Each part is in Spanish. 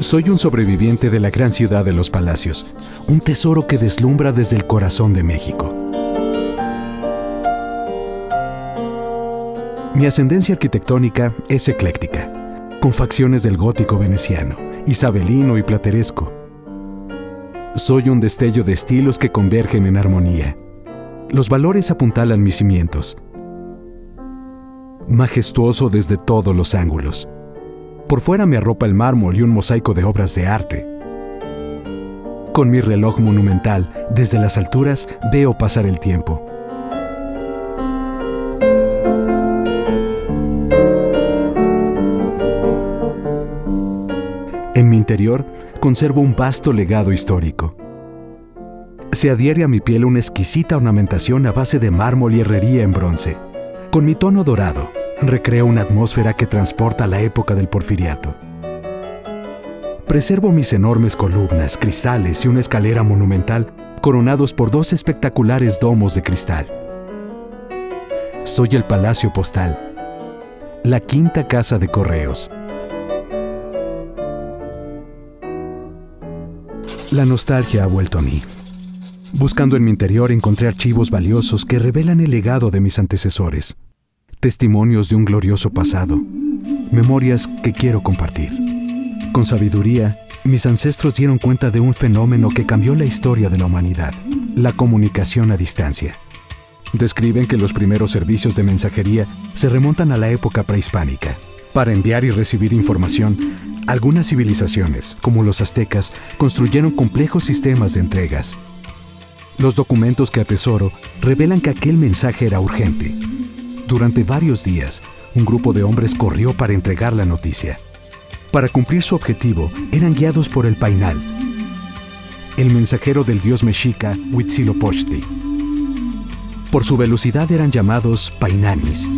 Soy un sobreviviente de la gran ciudad de los palacios, un tesoro que deslumbra desde el corazón de México. Mi ascendencia arquitectónica es ecléctica, con facciones del gótico veneciano, isabelino y plateresco. Soy un destello de estilos que convergen en armonía. Los valores apuntalan mis cimientos. Majestuoso desde todos los ángulos. Por fuera me arropa el mármol y un mosaico de obras de arte. Con mi reloj monumental, desde las alturas veo pasar el tiempo. En mi interior conservo un vasto legado histórico. Se adhiere a mi piel una exquisita ornamentación a base de mármol y herrería en bronce. Con mi tono dorado, recreo una atmósfera que transporta a la época del Porfiriato. Preservo mis enormes columnas, cristales y una escalera monumental coronados por dos espectaculares domos de cristal. Soy el Palacio Postal, la quinta casa de correos. La nostalgia ha vuelto a mí. Buscando en mi interior encontré archivos valiosos que revelan el legado de mis antecesores. Testimonios de un glorioso pasado, memorias que quiero compartir. Con sabiduría, mis ancestros dieron cuenta de un fenómeno que cambió la historia de la humanidad, la comunicación a distancia. Describen que los primeros servicios de mensajería se remontan a la época prehispánica. Para enviar y recibir información, algunas civilizaciones, como los aztecas, construyeron complejos sistemas de entregas. Los documentos que atesoro revelan que aquel mensaje era urgente. Durante varios días, un grupo de hombres corrió para entregar la noticia. Para cumplir su objetivo, eran guiados por el Painal, el mensajero del dios mexica Huitzilopochtli. Por su velocidad eran llamados Painanis.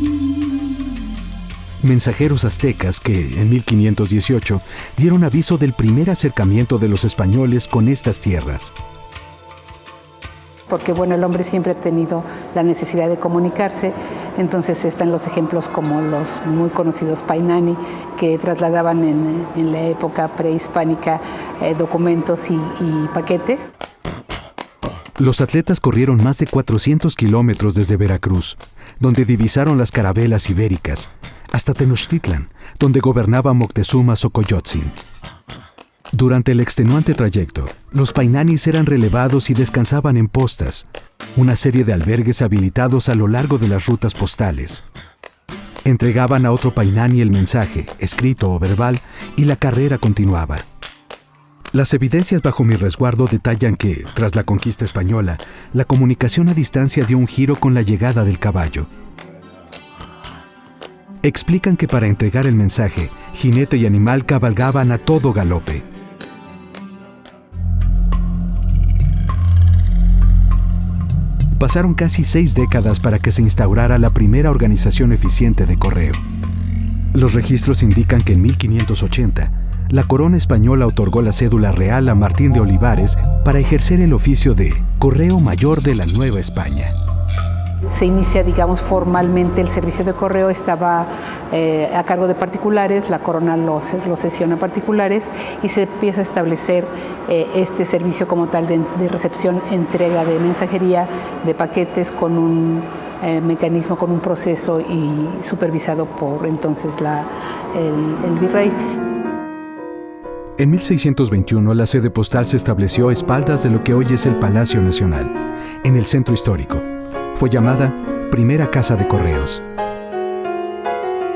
Mensajeros aztecas que, en 1518, dieron aviso del primer acercamiento de los españoles con estas tierras. Porque el hombre siempre ha tenido la necesidad de comunicarse, entonces están los ejemplos como los muy conocidos Painani, que trasladaban en la época prehispánica documentos y paquetes. Los atletas corrieron más de 400 kilómetros desde Veracruz, donde divisaron las carabelas ibéricas, hasta Tenochtitlan, donde gobernaba Moctezuma Xocoyotzin. Durante el extenuante trayecto, los Painanis eran relevados y descansaban en postas, una serie de albergues habilitados a lo largo de las rutas postales. Entregaban a otro Painani el mensaje, escrito o verbal, y la carrera continuaba. Las evidencias bajo mi resguardo detallan que, tras la conquista española, la comunicación a distancia dio un giro con la llegada del caballo. Explican que para entregar el mensaje, jinete y animal cabalgaban a todo galope. Pasaron casi 6 décadas para que se instaurara la primera organización eficiente de correo. Los registros indican que en 1580, la corona española otorgó la cédula real a Martín de Olivares para ejercer el oficio de correo mayor de la Nueva España. Se inicia, formalmente el servicio de correo, estaba a cargo de particulares, la corona lo cesiona a particulares y se empieza a establecer este servicio como tal de recepción, entrega de mensajería, de paquetes con un mecanismo, con un proceso y supervisado por entonces el virrey. En 1621 la sede postal se estableció a espaldas de lo que hoy es el Palacio Nacional, en el centro histórico. Fue llamada Primera Casa de Correos.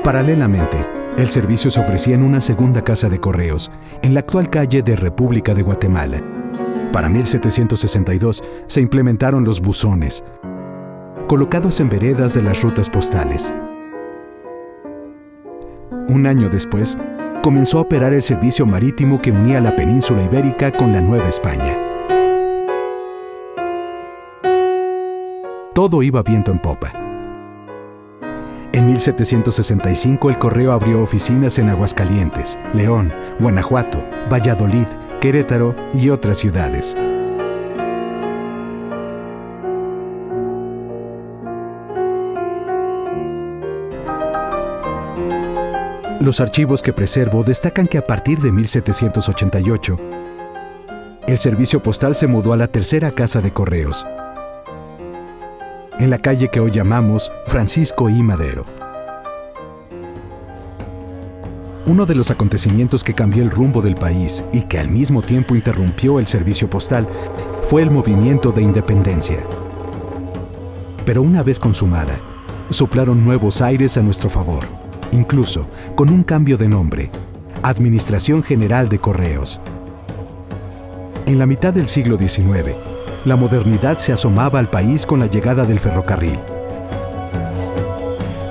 Paralelamente, el servicio se ofrecía en una segunda casa de correos, en la actual calle de República de Guatemala. Para 1762 se implementaron los buzones, colocados en veredas de las rutas postales. Un año después, comenzó a operar el servicio marítimo que unía la península ibérica con la Nueva España. Todo iba viento en popa. En 1765 el correo abrió oficinas en Aguascalientes, León, Guanajuato, Valladolid, Querétaro y otras ciudades. Los archivos que preservo destacan que a partir de 1788, el servicio postal se mudó a la tercera casa de correos, en la calle que hoy llamamos Francisco I. Madero. Uno de los acontecimientos que cambió el rumbo del país y que al mismo tiempo interrumpió el servicio postal fue el movimiento de independencia. Pero una vez consumada, soplaron nuevos aires a nuestro favor, incluso con un cambio de nombre: Administración General de Correos. En la mitad del siglo XIX, la modernidad se asomaba al país con la llegada del ferrocarril,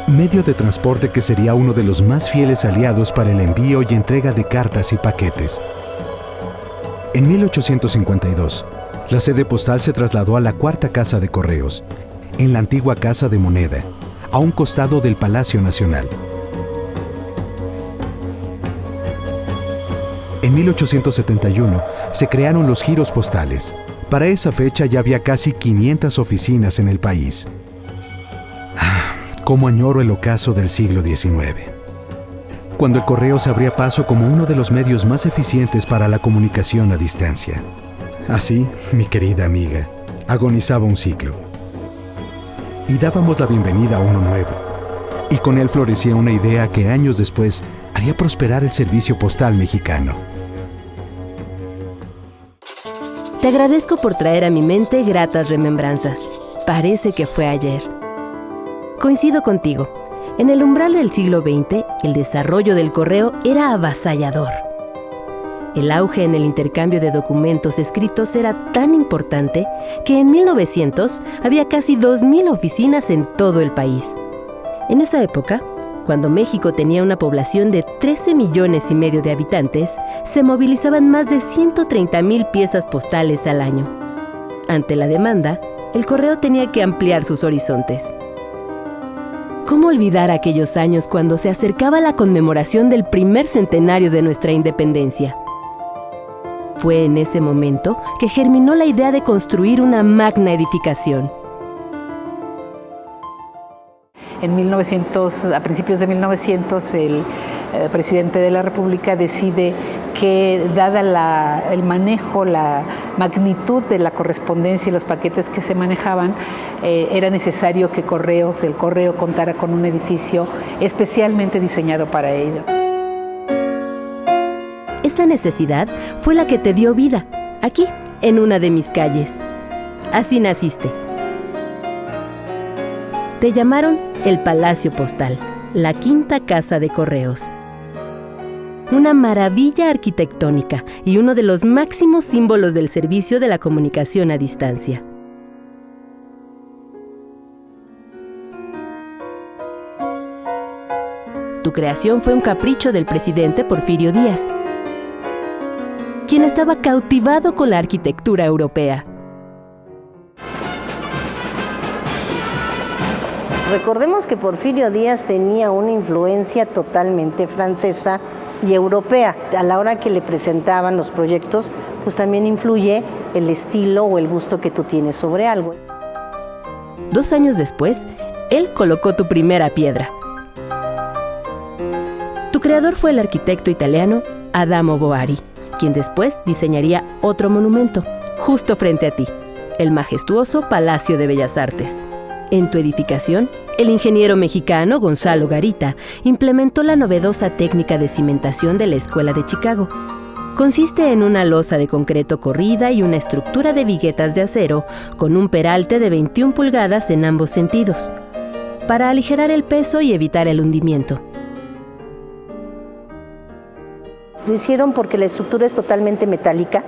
medio de transporte que sería uno de los más fieles aliados para el envío y entrega de cartas y paquetes. En 1852, la sede postal se trasladó a la cuarta casa de correos, en la antigua Casa de Moneda, a un costado del Palacio Nacional. En 1871 se crearon los giros postales. Para esa fecha ya había casi 500 oficinas en el país. Cómo añoro el ocaso del siglo XIX, cuando el correo se abría paso como uno de los medios más eficientes para la comunicación a distancia. Así, mi querida amiga, agonizaba un ciclo. Y dábamos la bienvenida a uno nuevo. Y con él florecía una idea que años después haría prosperar el servicio postal mexicano. Te agradezco por traer a mi mente gratas remembranzas. Parece que fue ayer. Coincido contigo. En el umbral del siglo XX, el desarrollo del correo era avasallador. El auge en el intercambio de documentos escritos era tan importante que en 1900 había casi 2,000 oficinas en todo el país. En esa época, cuando México tenía una población de 13,5 millones de habitantes, se movilizaban más de 130,000 piezas postales al año. Ante la demanda, el correo tenía que ampliar sus horizontes. ¿Cómo olvidar aquellos años cuando se acercaba la conmemoración del primer centenario de nuestra independencia? Fue en ese momento que germinó la idea de construir una magna edificación. A principios de 1900, el presidente de la República decide que, dada el manejo, la magnitud de la correspondencia y los paquetes que se manejaban, era necesario que el correo contara con un edificio especialmente diseñado para ello. Esa necesidad fue la que te dio vida, aquí, en una de mis calles. Así naciste. Te llamaron el Palacio Postal, la quinta casa de correos. Una maravilla arquitectónica y uno de los máximos símbolos del servicio de la comunicación a distancia. Tu creación fue un capricho del presidente Porfirio Díaz, quien estaba cautivado con la arquitectura europea. Recordemos que Porfirio Díaz tenía una influencia totalmente francesa y europea. A la hora que le presentaban los proyectos, pues también influye el estilo o el gusto que tú tienes sobre algo. 2 años después, él colocó tu primera piedra. Tu creador fue el arquitecto italiano Adamo Boari, quien después diseñaría otro monumento, justo frente a ti, el majestuoso Palacio de Bellas Artes. En tu edificación, el ingeniero mexicano Gonzalo Garita implementó la novedosa técnica de cimentación de la Escuela de Chicago. Consiste en una losa de concreto corrida y una estructura de viguetas de acero con un peralte de 21 pulgadas en ambos sentidos, para aligerar el peso y evitar el hundimiento. Lo hicieron porque la estructura es totalmente metálica,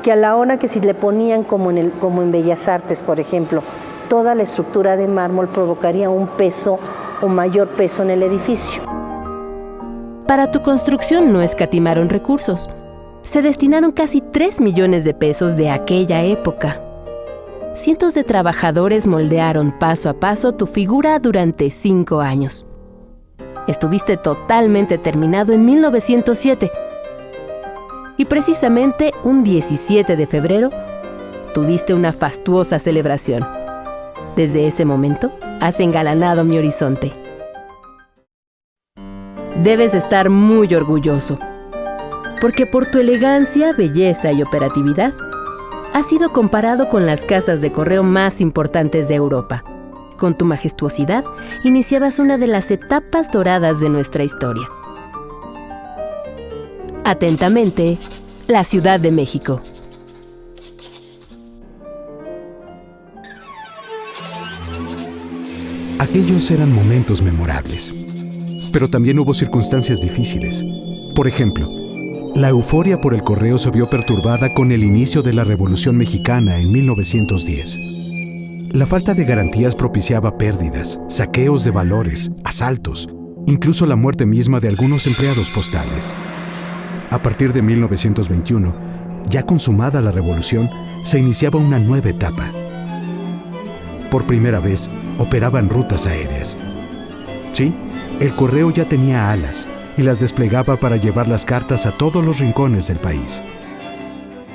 que a la hora que si le ponían como en Bellas Artes, por ejemplo, toda la estructura de mármol provocaría un peso o mayor peso en el edificio. Para tu construcción no escatimaron recursos. Se destinaron casi 3 millones de pesos de aquella época. Cientos de trabajadores moldearon paso a paso tu figura durante 5 años. Estuviste totalmente terminado en 1907. Y precisamente un 17 de febrero, tuviste una fastuosa celebración. Desde ese momento, has engalanado mi horizonte. Debes estar muy orgulloso, porque por tu elegancia, belleza y operatividad, has sido comparado con las casas de correo más importantes de Europa. Con tu majestuosidad, iniciabas una de las etapas doradas de nuestra historia. Atentamente, la Ciudad de México. Aquellos eran momentos memorables, pero también hubo circunstancias difíciles. Por ejemplo, la euforia por el correo se vio perturbada con el inicio de la Revolución Mexicana en 1910. La falta de garantías propiciaba pérdidas, saqueos de valores, asaltos, incluso la muerte misma de algunos empleados postales. A partir de 1921, ya consumada la revolución, se iniciaba una nueva etapa. Por primera vez, operaban rutas aéreas. Sí, el correo ya tenía alas y las desplegaba para llevar las cartas a todos los rincones del país.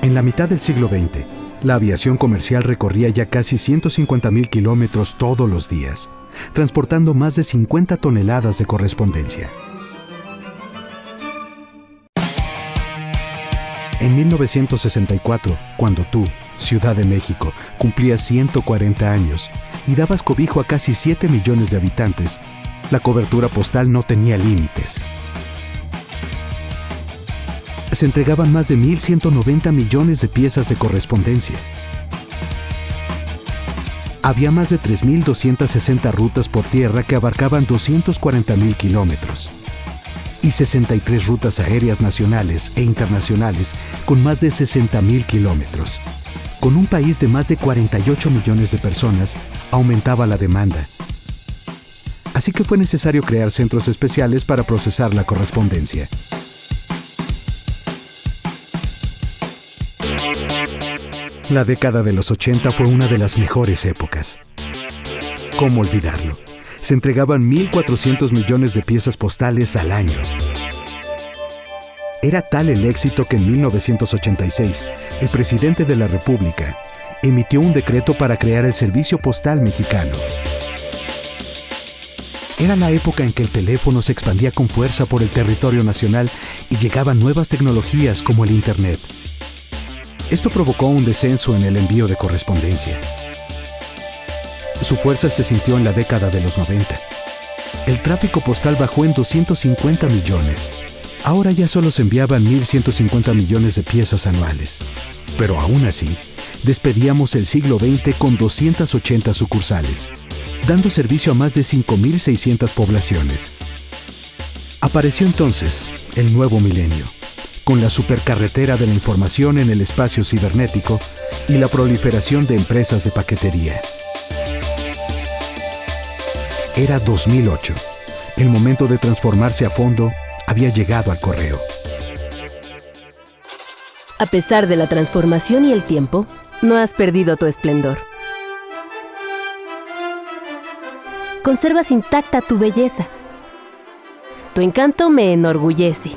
En la mitad del siglo XX, la aviación comercial recorría ya casi 150,000 kilómetros todos los días, transportando más de 50 toneladas de correspondencia. En 1964, cuando tú, Ciudad de México, cumplías 140 años y dabas cobijo a casi 7 millones de habitantes, la cobertura postal no tenía límites. Se entregaban más de 1,190 millones de piezas de correspondencia. Había más de 3,260 rutas por tierra que abarcaban 240,000 kilómetros. Y 63 rutas aéreas nacionales e internacionales con más de 60,000 kilómetros. Con un país de más de 48 millones de personas, aumentaba la demanda. Así que fue necesario crear centros especiales para procesar la correspondencia. La década de los 80 fue una de las mejores épocas. ¿Cómo olvidarlo? Se entregaban 1,400 millones de piezas postales al año. Era tal el éxito que en 1986, el presidente de la República emitió un decreto para crear el Servicio Postal Mexicano. Era la época en que el teléfono se expandía con fuerza por el territorio nacional y llegaban nuevas tecnologías como el Internet. Esto provocó un descenso en el envío de correspondencia. Su fuerza se sintió en la década de los 90. El tráfico postal bajó en 250 millones. Ahora ya solo se enviaban 1,150 millones de piezas anuales. Pero aún así, despedíamos el siglo XX con 280 sucursales, dando servicio a más de 5,600 poblaciones. Apareció entonces el nuevo milenio, con la supercarretera de la información en el espacio cibernético y la proliferación de empresas de paquetería. Era 2008. El momento de transformarse a fondo había llegado al correo. A pesar de la transformación y el tiempo, no has perdido tu esplendor. Conservas intacta tu belleza. Tu encanto me enorgullece.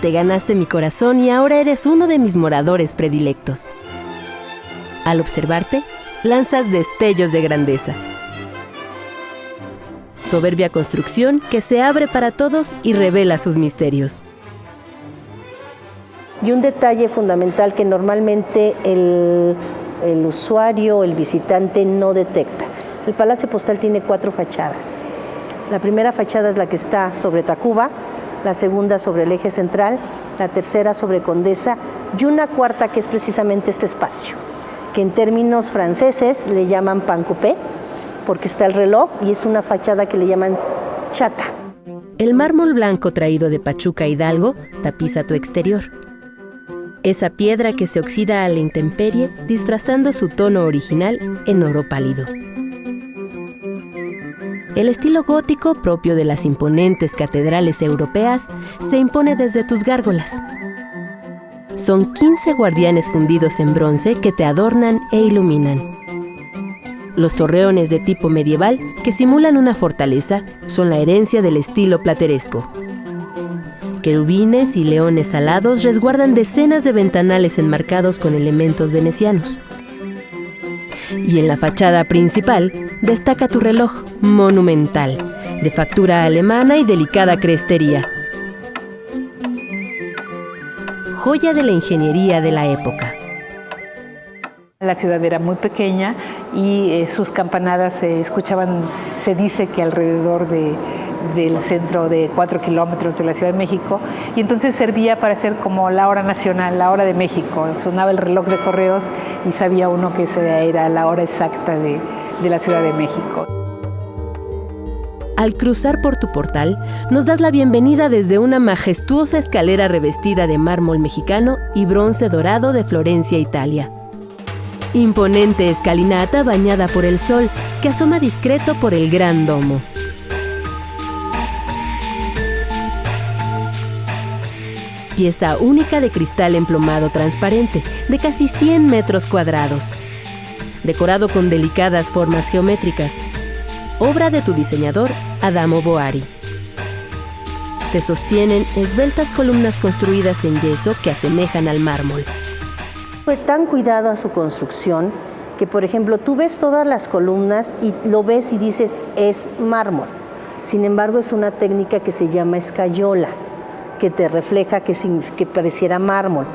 Te ganaste mi corazón y ahora eres uno de mis moradores predilectos. Al observarte, lanzas destellos de grandeza. Soberbia construcción que se abre para todos y revela sus misterios. Y un detalle fundamental que normalmente el usuario, el visitante no detecta. El Palacio Postal tiene 4 fachadas. La primera fachada es la que está sobre Tacuba, la segunda sobre el eje central, la tercera sobre Condesa y una cuarta que es precisamente este espacio, que en términos franceses le llaman pan coupé, porque está el reloj y es una fachada que le llaman chata. El mármol blanco traído de Pachuca Hidalgo tapiza tu exterior. Esa piedra que se oxida a la intemperie disfrazando su tono original en oro pálido. El estilo gótico propio de las imponentes catedrales europeas se impone desde tus gárgolas. Son 15 guardianes fundidos en bronce que te adornan e iluminan. Los torreones de tipo medieval, que simulan una fortaleza, son la herencia del estilo plateresco. Querubines y leones alados resguardan decenas de ventanales enmarcados con elementos venecianos. Y en la fachada principal, destaca tu reloj, monumental, de factura alemana y delicada crestería. Joya de la ingeniería de la época. La ciudad era muy pequeña y sus campanadas se escuchaban, se dice que alrededor del centro de 4 kilómetros de la Ciudad de México, y entonces servía para hacer como la hora nacional, la hora de México. Sonaba el reloj de correos y sabía uno que esa era la hora exacta de la Ciudad de México. Al cruzar por tu portal, nos das la bienvenida desde una majestuosa escalera revestida de mármol mexicano y bronce dorado de Florencia, Italia. Imponente escalinata bañada por el sol que asoma discreto por el gran domo. Pieza única de cristal emplomado transparente de casi 100 metros cuadrados, decorado con delicadas formas geométricas, obra de tu diseñador Adamo Boari. Te sostienen esbeltas columnas construidas en yeso que asemejan al mármol. Fue tan cuidada su construcción que, por ejemplo, tú ves todas las columnas y lo ves y dices, es mármol. Sin embargo, es una técnica que se llama escayola, que te refleja que pareciera mármol.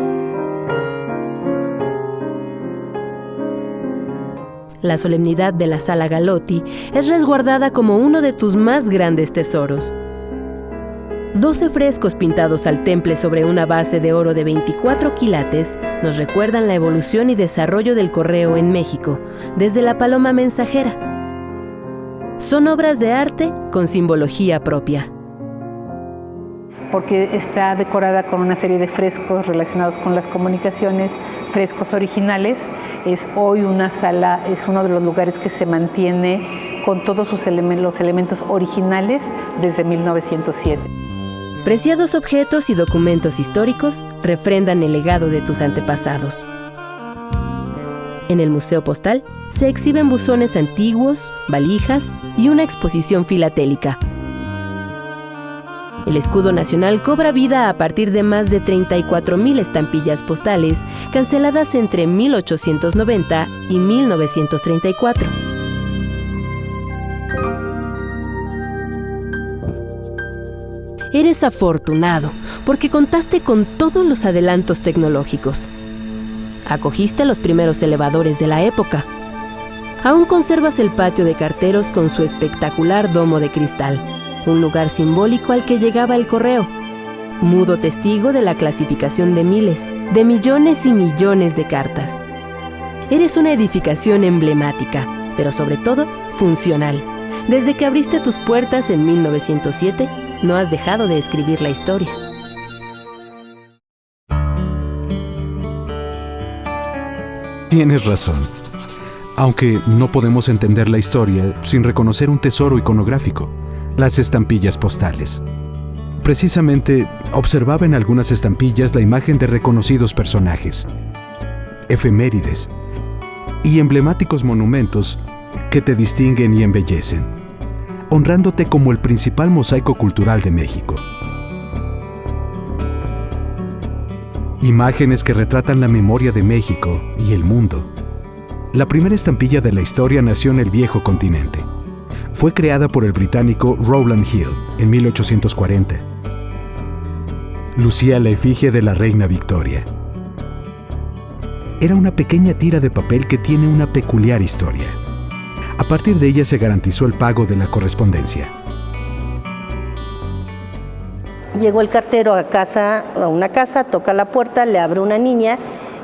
La solemnidad de la Sala Galotti es resguardada como uno de tus más grandes tesoros. 12 frescos pintados al temple sobre una base de oro de 24 quilates nos recuerdan la evolución y desarrollo del correo en México, desde la paloma mensajera. Son obras de arte con simbología propia. Porque está decorada con una serie de frescos relacionados con las comunicaciones, frescos originales. Es hoy una sala, es uno de los lugares que se mantiene con todos los elementos originales desde 1907. Preciados objetos y documentos históricos refrendan el legado de tus antepasados. En el Museo Postal se exhiben buzones antiguos, valijas y una exposición filatélica. El escudo nacional cobra vida a partir de más de 34,000 estampillas postales canceladas entre 1890 y 1934. Eres afortunado porque contaste con todos los adelantos tecnológicos. Acogiste los primeros elevadores de la época. Aún conservas el patio de carteros con su espectacular domo de cristal, un lugar simbólico al que llegaba el correo, mudo testigo de la clasificación de miles, de millones y millones de cartas. Eres una edificación emblemática, pero sobre todo funcional. Desde que abriste tus puertas en 1907, no has dejado de escribir la historia. Tienes razón. Aunque no podemos entender la historia sin reconocer un tesoro iconográfico, las estampillas postales. Precisamente, observaba en algunas estampillas la imagen de reconocidos personajes, efemérides y emblemáticos monumentos que te distinguen y embellecen, honrándote como el principal mosaico cultural de México. Imágenes que retratan la memoria de México y el mundo. La primera estampilla de la historia nació en el viejo continente. Fue creada por el británico Rowland Hill en 1840. Lucía la efigie de la reina Victoria. Era una pequeña tira de papel que tiene una peculiar historia. A partir de ella se garantizó el pago de la correspondencia. Llegó el cartero a una casa, toca la puerta, le abre una niña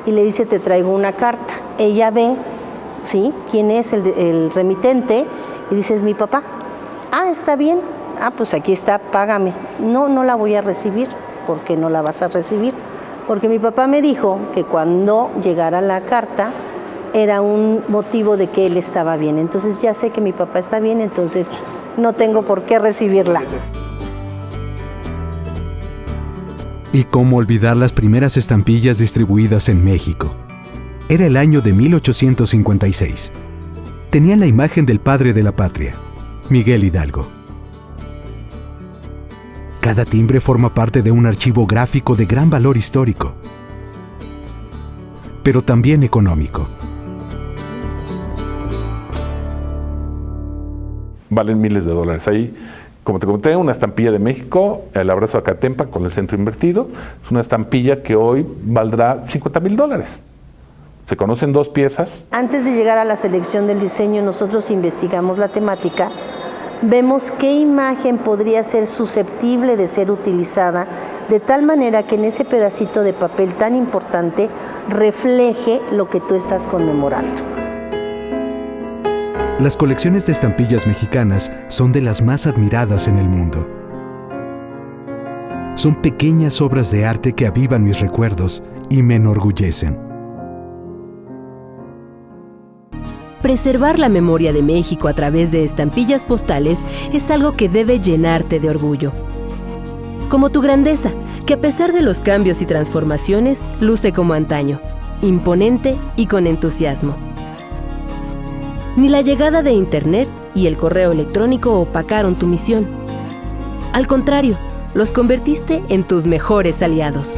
y le dice, te traigo una carta. Ella ve, ¿sí?, quién es el remitente y dice, es mi papá. Ah, está bien. Ah, pues aquí está, págame. No la voy a recibir. ¿Por qué no la vas a recibir? Porque mi papá me dijo que cuando llegara la carta era un motivo de que él estaba bien. Entonces ya sé que mi papá está bien, entonces no tengo por qué recibirla. Y cómo olvidar las primeras estampillas distribuidas en México. Era el año de 1856. Tenían la imagen del padre de la patria, Miguel Hidalgo. Cada timbre forma parte de un archivo gráfico de gran valor histórico, pero también económico. valen miles de dólares. Ahí, como te conté, una estampilla de México, el abrazo a Catempa con el centro invertido, es una estampilla que hoy valdrá $50,000. Se conocen 2 piezas. Antes de llegar a la selección del diseño, nosotros investigamos la temática, vemos qué imagen podría ser susceptible de ser utilizada de tal manera que en ese pedacito de papel tan importante refleje lo que tú estás conmemorando. Las colecciones de estampillas mexicanas son de las más admiradas en el mundo. Son pequeñas obras de arte que avivan mis recuerdos y me enorgullecen. Preservar la memoria de México a través de estampillas postales es algo que debe llenarte de orgullo. Como tu grandeza, que a pesar de los cambios y transformaciones, luce como antaño, imponente y con entusiasmo. Ni la llegada de Internet y el correo electrónico opacaron tu misión. Al contrario, los convertiste en tus mejores aliados.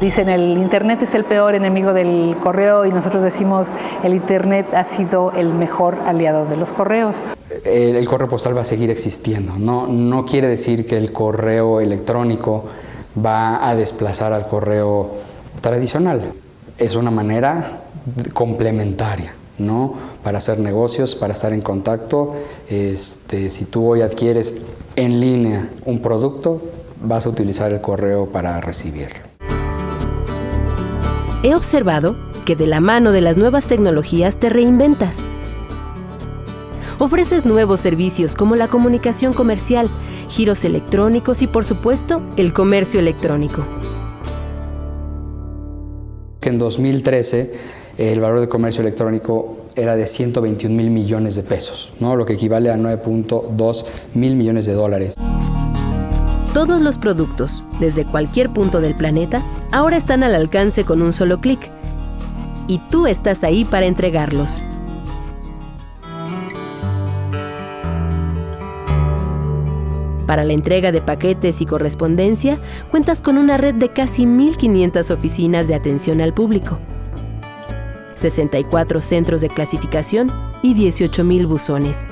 Dicen, el Internet es el peor enemigo del correo, y nosotros decimos, el Internet ha sido el mejor aliado de los correos. El correo postal va a seguir existiendo. No quiere decir que el correo electrónico va a desplazar al correo tradicional. Es una manera complementaria, ¿no? Para hacer negocios, para estar en contacto. Si tú hoy adquieres en línea un producto, vas a utilizar el correo para recibirlo. He observado que de la mano de las nuevas tecnologías te reinventas. Ofreces nuevos servicios como la comunicación comercial, giros electrónicos y, por supuesto, el comercio electrónico. En 2013, el valor de comercio electrónico era de 121,000 millones de pesos, ¿no? Lo que equivale a 9.2 mil millones de dólares. Todos los productos, desde cualquier punto del planeta, ahora están al alcance con un solo clic. Y tú estás ahí para entregarlos. Para la entrega de paquetes y correspondencia, cuentas con una red de casi 1,500 oficinas de atención al público, 64 centros de clasificación y 18,000 buzones.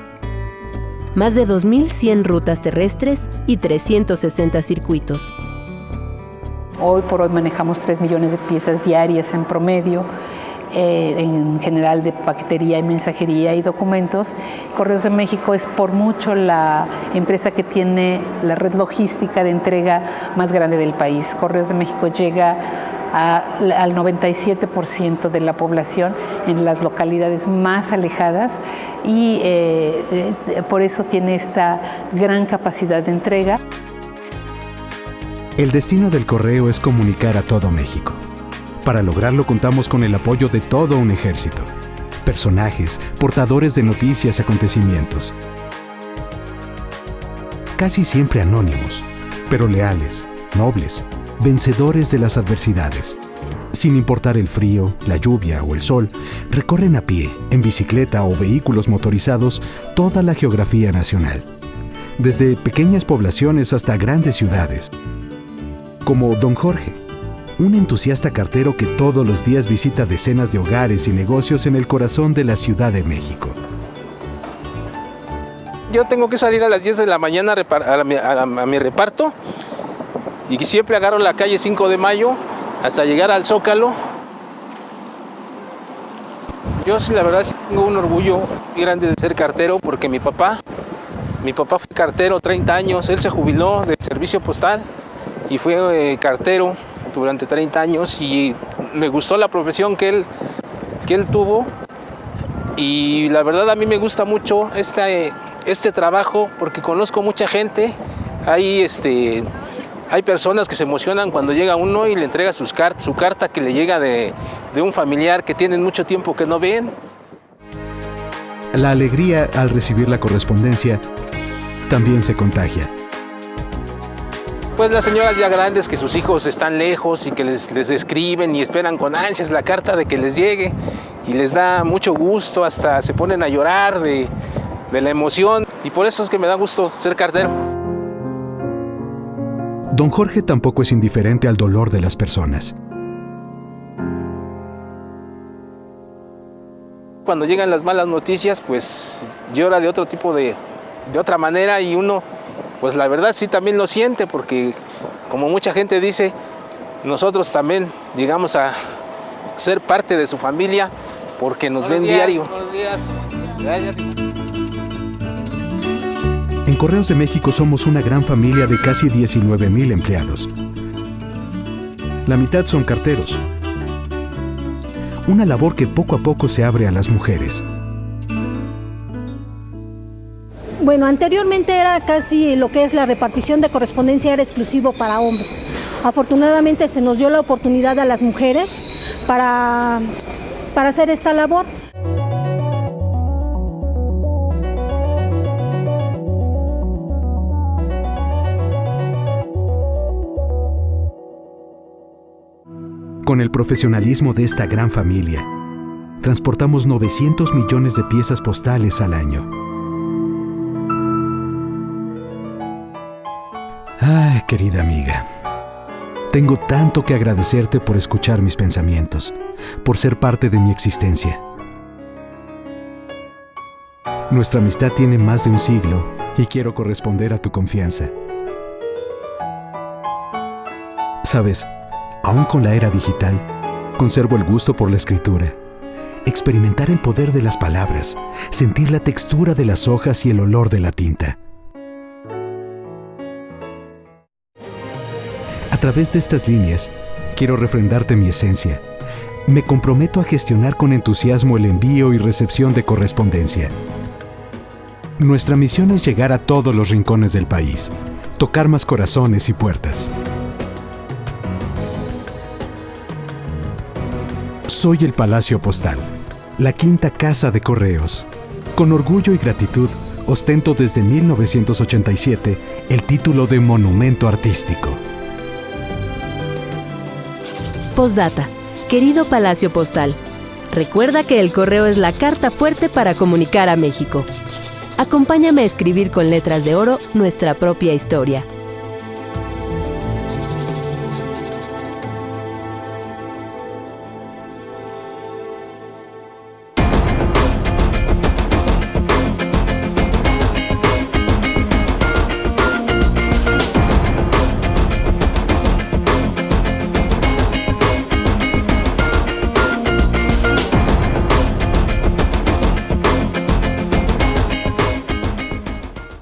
Más de 2,100 rutas terrestres y 360 circuitos. Hoy por hoy manejamos 3 millones de piezas diarias en promedio, en general de paquetería y mensajería y documentos. Correos de México es por mucho la empresa que tiene la red logística de entrega más grande del país. Correos de México llega al 97% de la población en las localidades más alejadas, y por eso tiene esta gran capacidad de entrega. El destino del correo es comunicar a todo México. Para lograrlo contamos con el apoyo de todo un ejército. Personajes, portadores de noticias y acontecimientos. Casi siempre anónimos, pero leales, nobles, vencedores de las adversidades. Sin importar el frío, la lluvia o el sol, recorren a pie, en bicicleta o vehículos motorizados toda la geografía nacional. Desde pequeñas poblaciones hasta grandes ciudades. Como Don Jorge, un entusiasta cartero que todos los días visita decenas de hogares y negocios en el corazón de la Ciudad de México. Yo tengo que salir a las 10 de la mañana a mi reparto, y siempre agarro la calle 5 de Mayo hasta llegar al Zócalo. Yo sí, la verdad, sí tengo un orgullo muy grande de ser cartero, porque mi papá fue cartero 30 años, él se jubiló del servicio postal y fue cartero durante 30 años, y me gustó la profesión que él tuvo, y la verdad a mí me gusta mucho este trabajo, porque conozco mucha gente. Hay personas que se emocionan cuando llega uno y le entrega su carta que le llega de un familiar que tienen mucho tiempo que no ven. La alegría al recibir la correspondencia también se contagia. Pues las señoras ya grandes, que sus hijos están lejos y que les escriben y esperan con ansias la carta de que les llegue, y les da mucho gusto, hasta se ponen a llorar de la emoción, y por eso es que me da gusto ser cartero. Don Jorge tampoco es indiferente al dolor de las personas. Cuando llegan las malas noticias, pues llora de otro tipo de otra manera, y uno, pues la verdad sí también lo siente, porque como mucha gente dice, nosotros también llegamos a ser parte de su familia porque nos ven diario. Buenos días. Gracias. En Correos de México somos una gran familia de casi 19,000 empleados. La mitad son carteros. Una labor que poco a poco se abre a las mujeres. Bueno, anteriormente era casi lo que es la repartición de correspondencia era exclusivo para hombres. Afortunadamente se nos dio la oportunidad a las mujeres para hacer esta labor. Con el profesionalismo de esta gran familia, transportamos 900 millones de piezas postales al año. Ay, querida amiga, tengo tanto que agradecerte por escuchar mis pensamientos, por ser parte de mi existencia. Nuestra amistad tiene más de un siglo y quiero corresponder a tu confianza. Sabes, aún con la era digital, conservo el gusto por la escritura. Experimentar el poder de las palabras, sentir la textura de las hojas y el olor de la tinta. A través de estas líneas, quiero refrendarte mi esencia. Me comprometo a gestionar con entusiasmo el envío y recepción de correspondencia. Nuestra misión es llegar a todos los rincones del país, tocar más corazones y puertas. Soy el Palacio Postal, la quinta casa de correos. Con orgullo y gratitud, ostento desde 1987 el título de Monumento Artístico. Postdata. Querido Palacio Postal, recuerda que el correo es la carta fuerte para comunicar a México. Acompáñame a escribir con letras de oro nuestra propia historia.